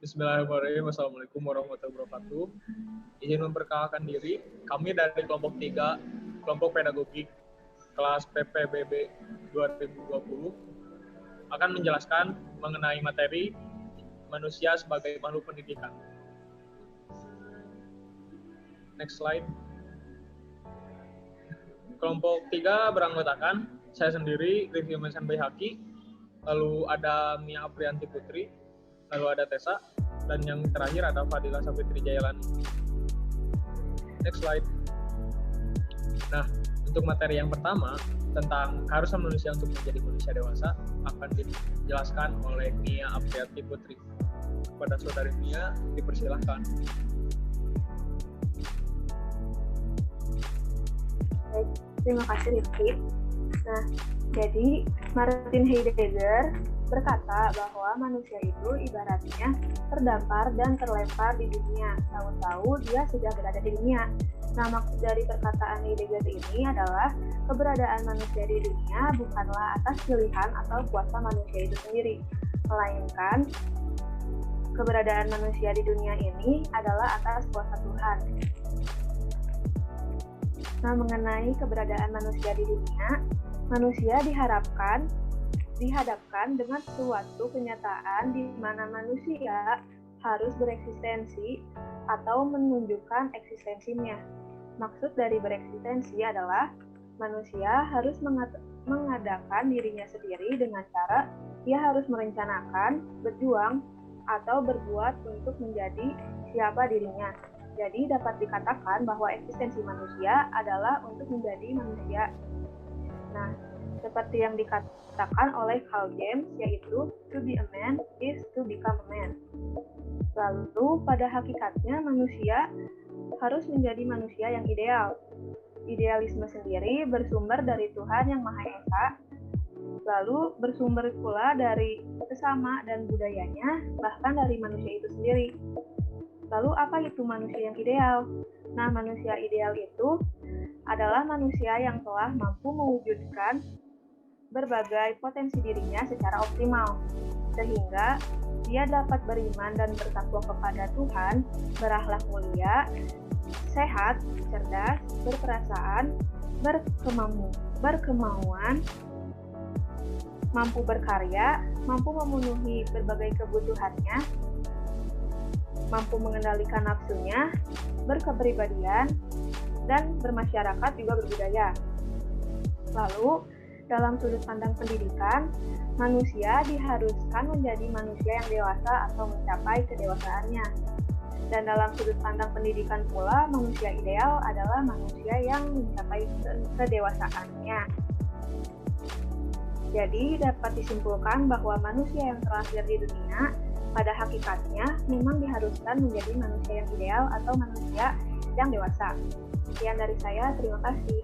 Bismillahirrahmanirrahim. Assalamualaikum warahmatullahi wabarakatuh. Izin memperkenalkan diri, kami dari kelompok 3, kelompok pedagogik kelas PPBB 2020 akan menjelaskan mengenai materi manusia sebagai makhluk pendidikan. Next slide. Kelompok 3 beranggotakan saya sendiri, Rifki Mesan Bayhaki, lalu ada Mia Aprianti Putri, lalu ada Tessa, dan yang terakhir ada Fadila Safitri Jayalani. Next slide. Nah, untuk materi yang pertama tentang keharusan manusia untuk menjadi manusia dewasa akan dijelaskan oleh Mia Aprianti Putri. Kepada saudari Mia, dipersilahkan. Baik, terima kasih Rifki. Nah, jadi Martin Heidegger berkata bahwa manusia itu ibaratnya terdampar dan terlempar di dunia. Tahu-tahu dia sudah berada di dunia. Nah, maksud dari perkataan Heidegger ini adalah keberadaan manusia di dunia bukanlah atas pilihan atau kuasa manusia itu sendiri, melainkan keberadaan manusia di dunia ini adalah atas kuasa Tuhan. Nah, mengenai keberadaan manusia di dunia, manusia dihadapkan dengan suatu kenyataan di mana manusia harus bereksistensi atau menunjukkan eksistensinya. Maksud dari bereksistensi adalah manusia harus mengadakan dirinya sendiri dengan cara ia harus merencanakan, berjuang, atau berbuat untuk menjadi siapa dirinya. Jadi dapat dikatakan bahwa eksistensi manusia adalah untuk menjadi manusia. Nah, seperti yang dikatakan oleh Carl James, yaitu to be a man is to become a man. Lalu pada hakikatnya manusia harus menjadi manusia yang ideal. Idealisme sendiri bersumber dari Tuhan yang Maha Esa, lalu bersumber pula dari sesama dan budayanya, bahkan dari manusia itu sendiri. Lalu apa itu manusia yang ideal? Nah, manusia ideal itu adalah manusia yang telah mampu mewujudkan berbagai potensi dirinya secara optimal, sehingga dia dapat beriman dan bertakwa kepada Tuhan, berakhlak mulia, sehat, cerdas, berperasaan, berkemauan, mampu berkarya, mampu memenuhi berbagai kebutuhannya, mampu mengendalikan nafsunya, berkepribadian, dan bermasyarakat juga berbudaya. Lalu, dalam sudut pandang pendidikan, manusia diharuskan menjadi manusia yang dewasa atau mencapai kedewasaannya. Dan dalam sudut pandang pendidikan pula, manusia ideal adalah manusia yang mencapai kedewasaannya. Jadi, dapat disimpulkan bahwa manusia yang terlahir di dunia pada hakikatnya memang diharuskan menjadi manusia yang ideal atau manusia yang dewasa. Sekian dari saya, terima kasih.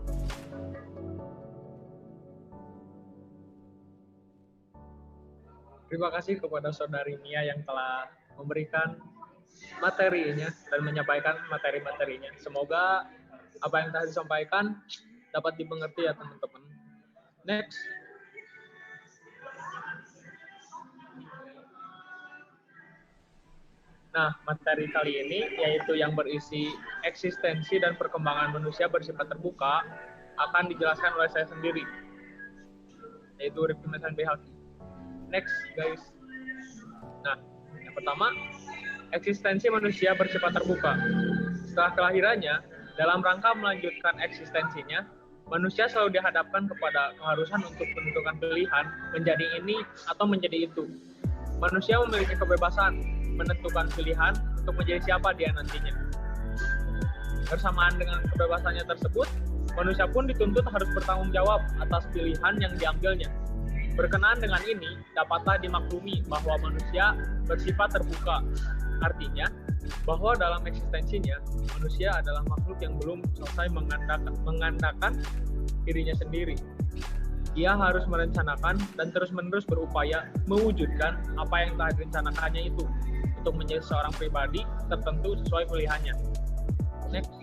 Terima kasih kepada saudari Mia yang telah memberikan materinya dan menyampaikan materi-materinya. Semoga apa yang telah disampaikan dapat dimengerti ya teman-teman. Next. Nah, materi kali ini yaitu yang berisi eksistensi dan perkembangan manusia bersifat terbuka akan dijelaskan oleh saya sendiri, yaitu Rifki Mesan Bayhaki. Next, guys. Nah, yang pertama, eksistensi manusia bersifat terbuka. Setelah kelahirannya, dalam rangka melanjutkan eksistensinya, manusia selalu dihadapkan kepada keharusan untuk menentukan pilihan menjadi ini atau menjadi itu. Manusia memiliki kebebasan menentukan pilihan untuk menjadi siapa dia nantinya. Bersamaan dengan kebebasannya tersebut, manusia pun dituntut harus bertanggung jawab atas pilihan yang diambilnya. Berkenaan dengan ini, dapatlah dimaklumi bahwa manusia bersifat terbuka. Artinya, bahwa dalam eksistensinya, manusia adalah makhluk yang belum selesai mengandalkan dirinya sendiri. Ia harus merencanakan dan terus-menerus berupaya mewujudkan apa yang telah direncanakannya itu untuk menjadi seorang pribadi tertentu sesuai pilihannya. Next.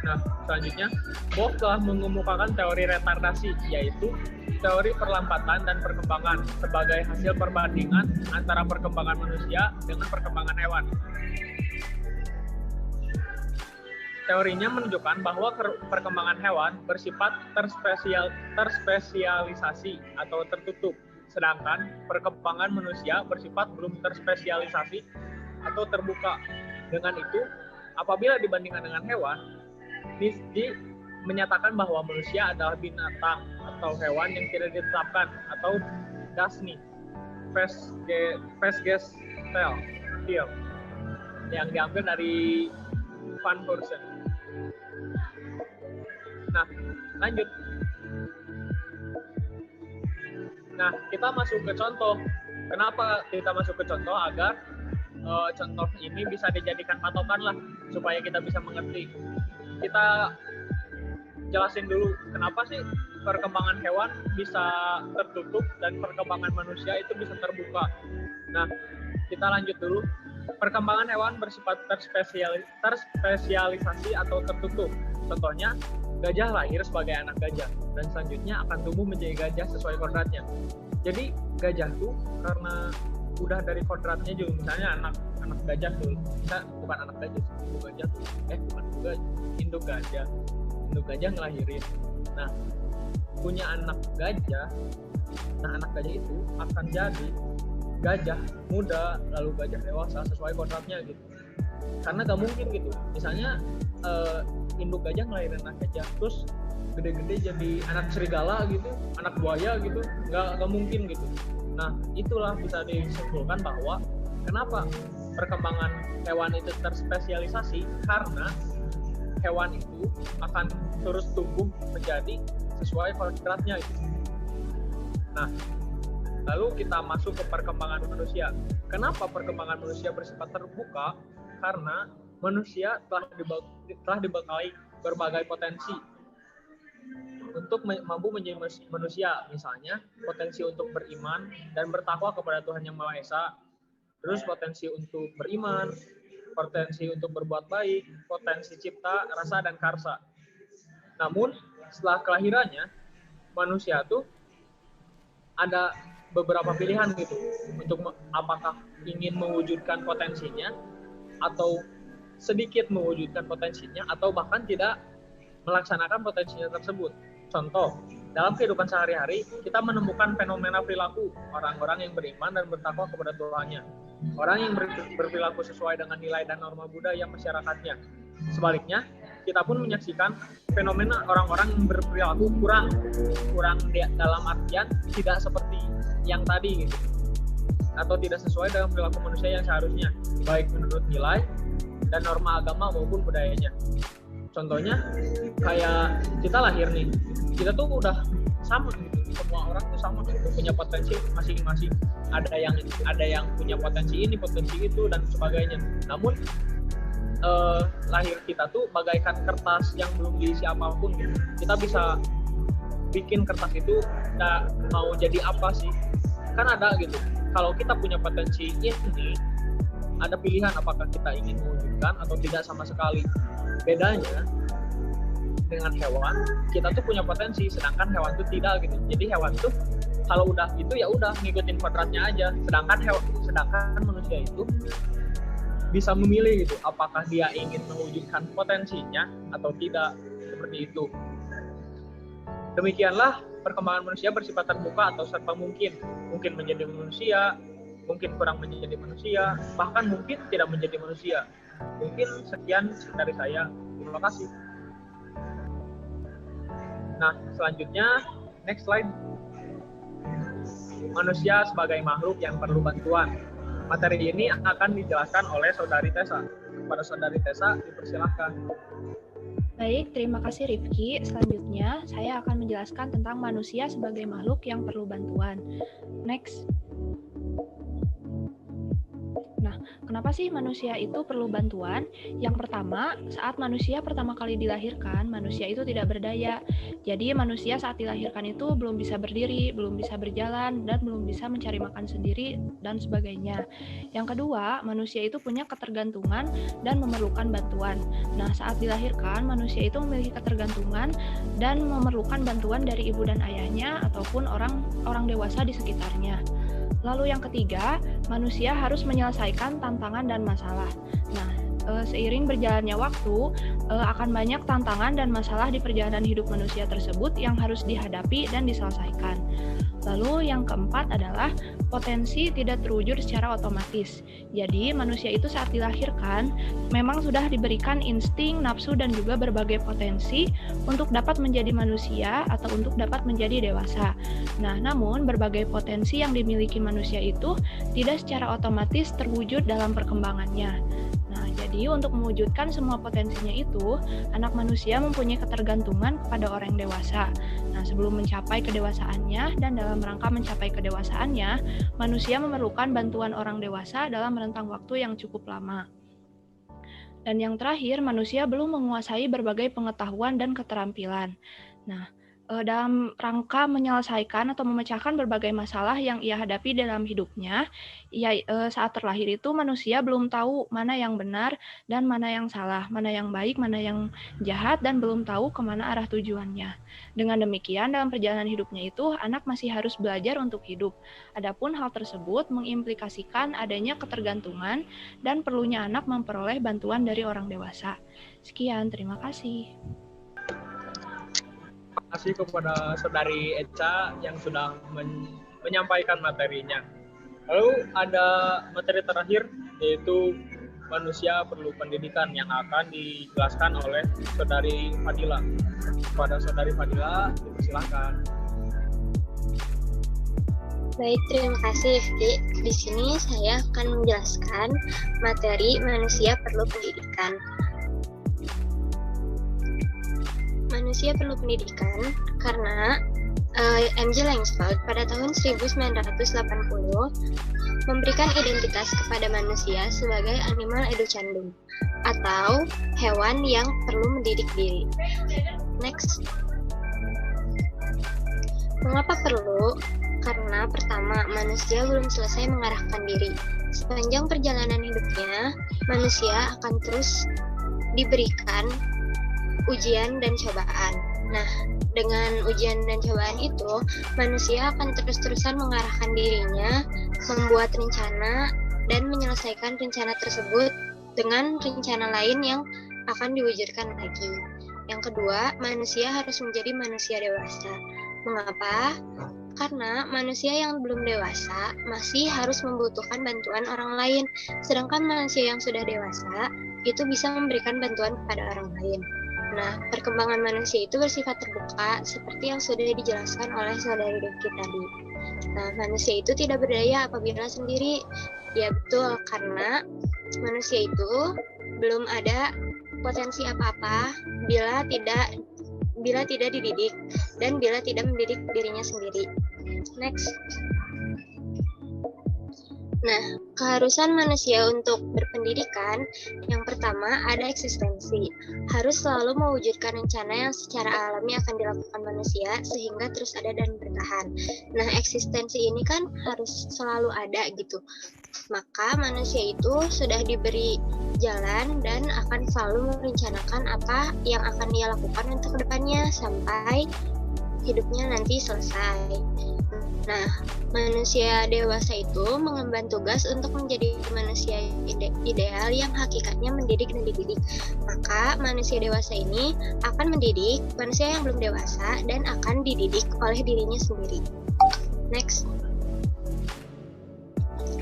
Nah, selanjutnya, Bohr telah mengemukakan teori retardasi, yaitu teori perlambatan dan perkembangan sebagai hasil perbandingan antara perkembangan manusia dengan perkembangan hewan. Teorinya menunjukkan bahwa perkembangan hewan bersifat terspesialisasi atau tertutup, sedangkan perkembangan manusia bersifat belum terspesialisasi atau terbuka. Dengan itu, apabila dibandingkan dengan hewan, menyatakan bahwa manusia adalah binatang atau hewan yang tidak ditetapkan atau dasni, Vestgestel, yang diambil dari Van Hursen. Nah, lanjut. Nah, kita masuk ke contoh. Kenapa kita masuk ke contoh? Agar contoh ini bisa dijadikan patokan lah, supaya kita bisa mengerti. Kita jelasin dulu, kenapa sih perkembangan hewan bisa tertutup dan perkembangan manusia itu bisa terbuka. Nah, kita lanjut dulu. Perkembangan hewan bersifat terspesialisasi atau tertutup. Contohnya, gajah lahir sebagai anak gajah dan selanjutnya akan tumbuh menjadi gajah sesuai kodratnya. Jadi gajah tuh karena udah dari kodratnya juga, misalnya anak gajah dulu, bukan anak gajah, induk gajah tuh, bukan juga induk gajah ngelahirin. Nah, punya anak gajah, nah anak gajah itu akan jadi gajah muda lalu gajah dewasa sesuai kodratnya gitu. Karena gak mungkin gitu, misalnya induk gajah ngelahirin anak gajah terus gede-gede jadi anak serigala gitu, anak buaya gitu, nggak mungkin gitu. Nah, itulah bisa disimpulkan bahwa kenapa perkembangan hewan itu terspesialisasi, karena hewan itu akan terus tumbuh menjadi sesuai kodratnya gitu. Nah, lalu kita masuk ke perkembangan manusia. Kenapa perkembangan manusia bersifat terbuka? Karena manusia telah dibekali berbagai potensi untuk mampu menjadi manusia, misalnya potensi untuk beriman dan bertakwa kepada Tuhan Yang Maha Esa, terus potensi untuk beriman, potensi untuk berbuat baik, potensi cipta, rasa, dan karsa. Namun setelah kelahirannya, manusia tuh ada beberapa pilihan gitu untuk apakah ingin mewujudkan potensinya atau sedikit mewujudkan potensinya atau bahkan tidak melaksanakan potensinya tersebut. Contoh, dalam kehidupan sehari-hari kita menemukan fenomena perilaku orang-orang yang beriman dan bertakwa kepada Tuhannya, orang yang berperilaku sesuai dengan nilai dan norma budaya masyarakatnya. Sebaliknya, kita pun menyaksikan fenomena orang-orang yang berperilaku kurang dalam artian tidak seperti yang tadi gitu, atau tidak sesuai dengan perilaku manusia yang seharusnya, baik menurut nilai dan norma agama maupun budayanya. Contohnya kayak kita lahir nih, kita tuh udah sama gitu, semua orang tuh sama gitu, punya potensi masing-masing. Ada yang punya potensi ini, potensi itu dan sebagainya. Namun lahir kita tuh bagaikan kertas yang belum diisi apapun gitu. Kita bisa bikin kertas itu mau jadi apa sih? Kan ada gitu. Kalau kita punya potensi ini, ada pilihan apakah kita ingin mewujudkan atau tidak sama sekali. Bedanya dengan hewan, kita tuh punya potensi, sedangkan hewan tuh tidak gitu. Jadi hewan tuh kalau udah gitu ya udah ngikutin kodratnya aja. Sedangkan manusia itu bisa memilih gitu, apakah dia ingin mewujudkan potensinya atau tidak, seperti itu. Demikianlah perkembangan manusia bersifat terbuka atau serba mungkin menjadi manusia, mungkin kurang menjadi manusia, bahkan mungkin tidak menjadi manusia. Mungkin sekian dari saya. Terima kasih. Nah, selanjutnya, next slide. Manusia sebagai makhluk yang perlu bantuan. Materi ini akan dijelaskan oleh Saudari Tessa. Kepada Saudari Tessa, dipersilahkan. Baik, terima kasih Rifki. Selanjutnya, saya akan menjelaskan tentang manusia sebagai makhluk yang perlu bantuan. Next. Nah, kenapa sih manusia itu perlu bantuan? Yang pertama, saat manusia pertama kali dilahirkan, manusia itu tidak berdaya. Jadi manusia saat dilahirkan itu belum bisa berdiri, belum bisa berjalan, dan belum bisa mencari makan sendiri, dan sebagainya. Yang kedua, manusia itu punya ketergantungan dan memerlukan bantuan. Nah, saat dilahirkan, manusia itu memiliki ketergantungan dan memerlukan bantuan dari ibu dan ayahnya ataupun orang dewasa di sekitarnya. Lalu yang ketiga, manusia harus menyelesaikan tantangan dan masalah. Nah, seiring berjalannya waktu, akan banyak tantangan dan masalah di perjalanan hidup manusia tersebut yang harus dihadapi dan diselesaikan. Lalu yang keempat adalah potensi tidak terwujud secara otomatis. Jadi manusia itu saat dilahirkan memang sudah diberikan insting, nafsu, dan juga berbagai potensi untuk dapat menjadi manusia atau untuk dapat menjadi dewasa. Nah, namun berbagai potensi yang dimiliki manusia itu tidak secara otomatis terwujud dalam perkembangannya. Nah, jadi untuk mewujudkan semua potensinya itu, anak manusia mempunyai ketergantungan kepada orang dewasa. Nah, sebelum mencapai kedewasaannya dan dalam rangka mencapai kedewasaannya, manusia memerlukan bantuan orang dewasa dalam rentang waktu yang cukup lama. Dan yang terakhir, manusia belum menguasai berbagai pengetahuan dan keterampilan. Nah, dalam rangka menyelesaikan atau memecahkan berbagai masalah yang ia hadapi dalam hidupnya, saat terlahir itu manusia belum tahu mana yang benar dan mana yang salah, mana yang baik, mana yang jahat, dan belum tahu kemana arah tujuannya. Dengan demikian, dalam perjalanan hidupnya itu, anak masih harus belajar untuk hidup. Adapun hal tersebut mengimplikasikan adanya ketergantungan dan perlunya anak memperoleh bantuan dari orang dewasa. Sekian, terima kasih. Terima kasih kepada Saudari Echa yang sudah menyampaikan materinya. Lalu ada materi terakhir, yaitu manusia perlu pendidikan, yang akan dijelaskan oleh Saudari Fadila. Kepada Saudari Fadila, silakan. Baik, terima kasih Rifki. Di sini saya akan menjelaskan materi manusia perlu pendidikan. Manusia perlu pendidikan karena M.J. Langsford pada tahun 1980 memberikan identitas kepada manusia sebagai animal educandum atau hewan yang perlu mendidik diri. Next. Mengapa perlu? Karena pertama, manusia belum selesai mengarahkan diri. Sepanjang perjalanan hidupnya, manusia akan terus diberikan ujian dan cobaan. Nah, dengan ujian dan cobaan itu, manusia akan terus-terusan mengarahkan dirinya, membuat rencana, dan menyelesaikan rencana tersebut dengan rencana lain yang akan diwujudkan lagi. Yang kedua, manusia harus menjadi manusia dewasa. Mengapa? Karena manusia yang belum dewasa masih harus membutuhkan bantuan orang lain, sedangkan manusia yang sudah dewasa itu bisa memberikan bantuan kepada orang lain. Nah, perkembangan manusia itu bersifat terbuka seperti yang sudah dijelaskan oleh Saudari Rifki tadi. Nah, manusia itu tidak berdaya apabila sendiri. Ya betul, karena manusia itu belum ada potensi apa-apa bila tidak dididik dan bila tidak mendidik dirinya sendiri. Next. Nah, keharusan manusia untuk berpendidikan, yang pertama ada eksistensi. Harus selalu mewujudkan rencana yang secara alami akan dilakukan manusia sehingga terus ada dan bertahan. Nah, eksistensi ini kan harus selalu ada gitu. Maka manusia itu sudah diberi jalan dan akan selalu merencanakan apa yang akan dia lakukan untuk kedepannya sampai hidupnya nanti selesai. Nah, manusia dewasa itu mengemban tugas untuk menjadi manusia ideal yang hakikatnya mendidik dan dididik. Maka manusia dewasa ini akan mendidik manusia yang belum dewasa dan akan dididik oleh dirinya sendiri. Next.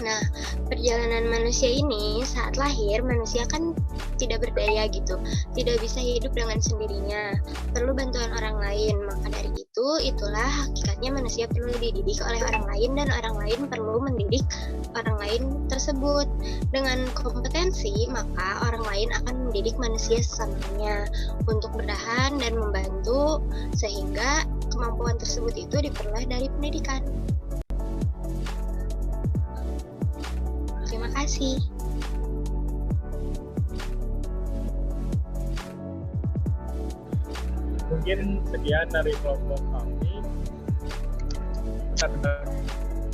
Nah, perjalanan manusia ini saat lahir, manusia kan tidak berdaya gitu, tidak bisa hidup dengan sendirinya, perlu bantuan orang lain. Maka dari itu, itulah hakikatnya manusia perlu dididik oleh orang lain dan orang lain perlu mendidik orang lain tersebut. Dengan kompetensi, maka orang lain akan mendidik manusia sesamanya untuk bertahan dan membantu sehingga kemampuan tersebut itu diperoleh dari pendidikan. Terima kasih. Mungkin sekian dari kelompok kami.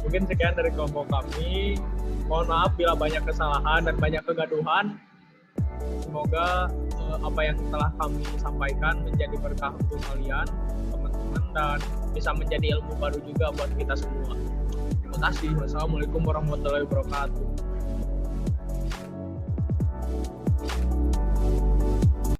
Mungkin sekian dari kelompok kami. Mohon maaf bila banyak kesalahan dan banyak kegaduhan. Semoga apa yang telah kami sampaikan menjadi berkah untuk kalian, teman-teman, dan bisa menjadi ilmu baru juga buat kita semua. Terima kasih. Wassalamualaikum warahmatullahi wabarakatuh.